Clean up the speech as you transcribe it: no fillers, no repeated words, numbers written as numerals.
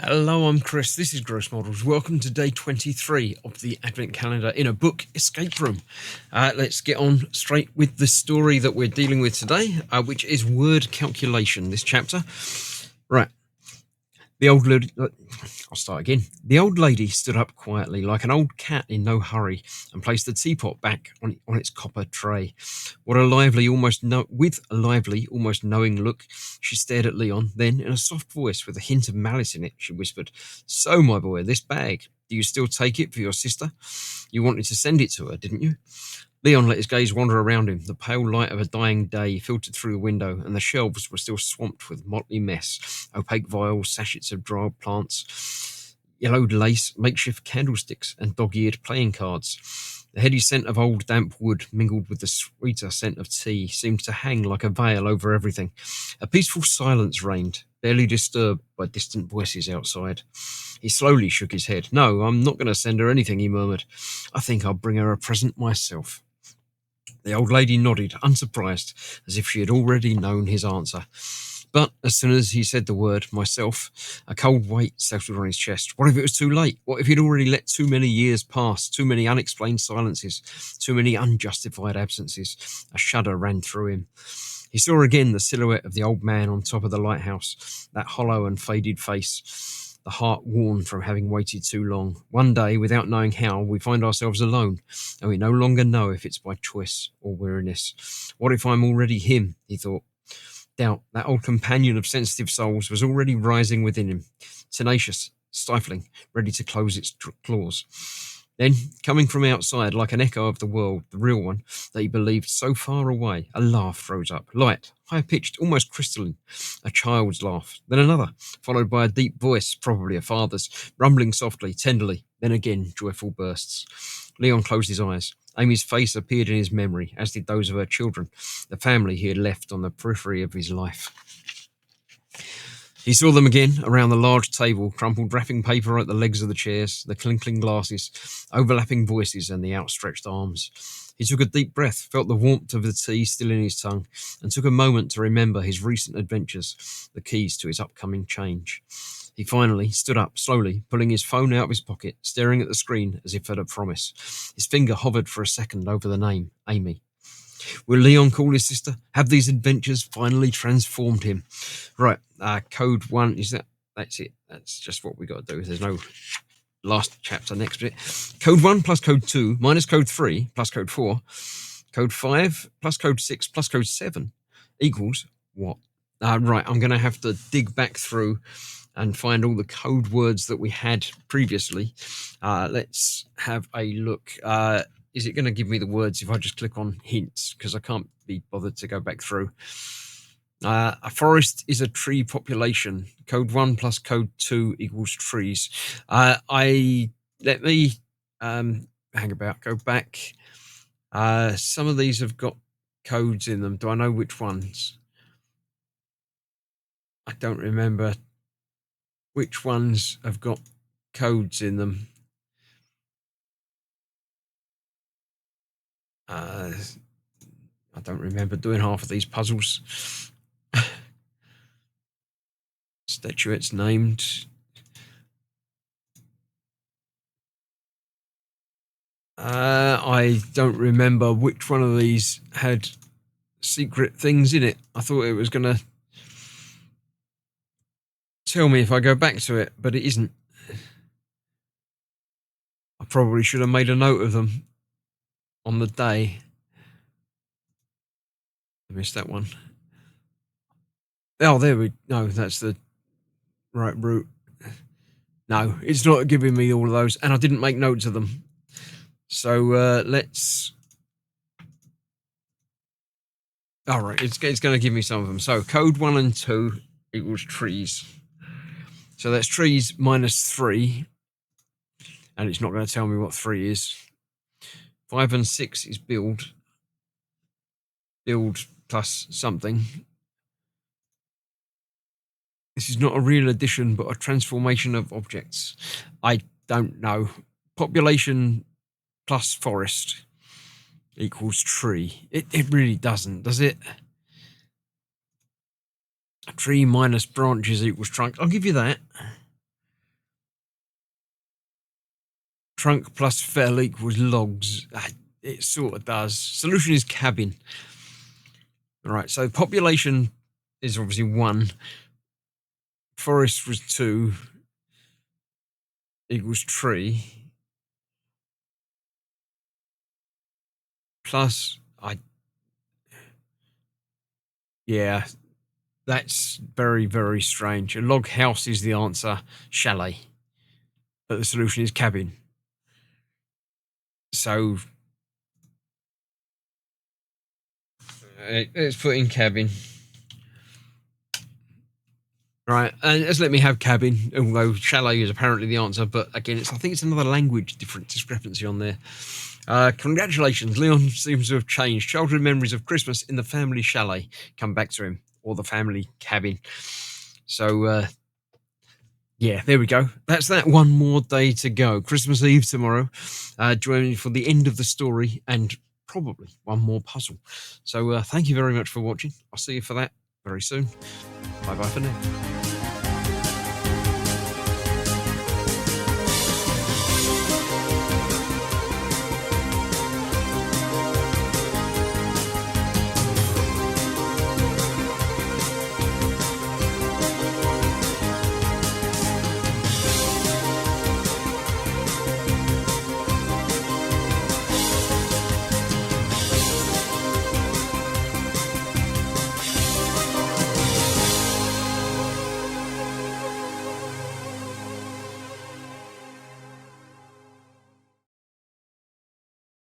Hello, I'm Chris. This is Gross Models. Welcome to day 23 of the Advent Calendar in a Book Escape Room. Let's get on straight with the story that we're dealing with today, which is word calculation, this chapter. Right. The old lady, I'll start again. The old lady stood up quietly, like an old cat in no hurry, and placed the teapot back on its copper tray. With a lively, almost knowing look, she stared at Leon. Then, in a soft voice with a hint of malice in it, she whispered, "So, my boy, this bag. Do you still take it for your sister? You wanted to send it to her, didn't you?" Leon let his gaze wander around him. The pale light of a dying day filtered through the window, and the shelves were still swamped with motley mess: opaque vials, sachets of dried plants, yellowed lace, makeshift candlesticks, and dog-eared playing cards. The heady scent of old damp wood, mingled with the sweeter scent of tea, seemed to hang like a veil over everything. A peaceful silence reigned, barely disturbed by distant voices outside. He slowly shook his head. "No, I'm not going to send her anything," he murmured. "I think I'll bring her a present myself." The old lady nodded, unsurprised, as if she had already known his answer. But as soon as he said the word "myself," a cold weight settled on his chest. What if it was too late? What if he'd already let too many years pass, too many unexplained silences, too many unjustified absences? A shudder ran through him. He saw again the silhouette of the old man on top of the lighthouse, that hollow and faded face, the heart worn from having waited too long. One day, without knowing how, we find ourselves alone, and we no longer know if it's by choice or weariness. What if I'm already him, he thought. Doubt, that old companion of sensitive souls, was already rising within him, tenacious, stifling, ready to close its claws. Then, coming from outside like an echo of the world, the real one, that he believed so far away, a laugh rose up, light, high-pitched, almost crystalline, a child's laugh, then another, followed by a deep voice, probably a father's, rumbling softly, tenderly, then again joyful bursts. Leon closed his eyes. Amy's face appeared in his memory, as did those of her children, the family he had left on the periphery of his life. He saw them again around the large table, crumpled wrapping paper at the legs of the chairs, the clinking glasses, overlapping voices, and the outstretched arms. He took a deep breath, felt the warmth of the tea still in his tongue, and took a moment to remember his recent adventures, the keys to his upcoming change. He finally stood up, slowly, pulling his phone out of his pocket, staring at the screen as if at a promise. His finger hovered for a second over the name, Amy. Will Leon call his sister? Have these adventures finally transformed him? Right, code 1, that's it. That's just what we got to do. There's no last chapter next bit. Code 1 plus code 2 minus code 3 plus code 4, code 5 plus code 6 plus code 7 equals what? Right, I'm going to have to dig back through and find all the code words that we had previously. Let's have a look. Is it going to give me the words if I just click on hints? Because I can't be bothered to go back through. A forest is a tree population. Code 1 plus code 2 equals trees. Let me hang about, go back. Some of these have got codes in them. Do I know which ones? I don't remember which ones have got codes in them. I don't remember doing half of these puzzles. Statuettes named. I don't remember which one of these had secret things in it. I thought it was going to tell me if I go back to it, but it isn't. I probably should have made a note of them on the day. I missed that one. Oh, there we no, that's the right route. No, it's not giving me all of those, and I didn't make notes of them. So let's. All right, it's going to give me some of them. So code 1 and 2 equals trees. So that's trees minus 3, and it's not going to tell me what 3 is. 5 and 6 is build. Build plus something. This is not a real addition, but a transformation of objects. I don't know. Population plus forest equals tree. It really doesn't, does it? A tree minus branches equals trunk. I'll give you that. Trunk plus fell equals logs. It sort of does. Solution is cabin. All right, so population is obviously 1. Forest was 2. Equals tree. Plus, yeah, that's very, very strange. A log house is the answer. Chalet. But the solution is cabin. So let's put in cabin. Right, and let's let me have cabin, although chalet is apparently the answer. But again, I think it's another language discrepancy on there. Congratulations, Leon seems to have changed. Childhood memories of Christmas in the family chalet come back to him, or the family cabin. So, yeah, there we go. That's that. One more day to go. Christmas Eve tomorrow. Join me for the end of the story and probably one more puzzle. So thank you very much for watching. I'll see you for that very soon. Bye-bye for now.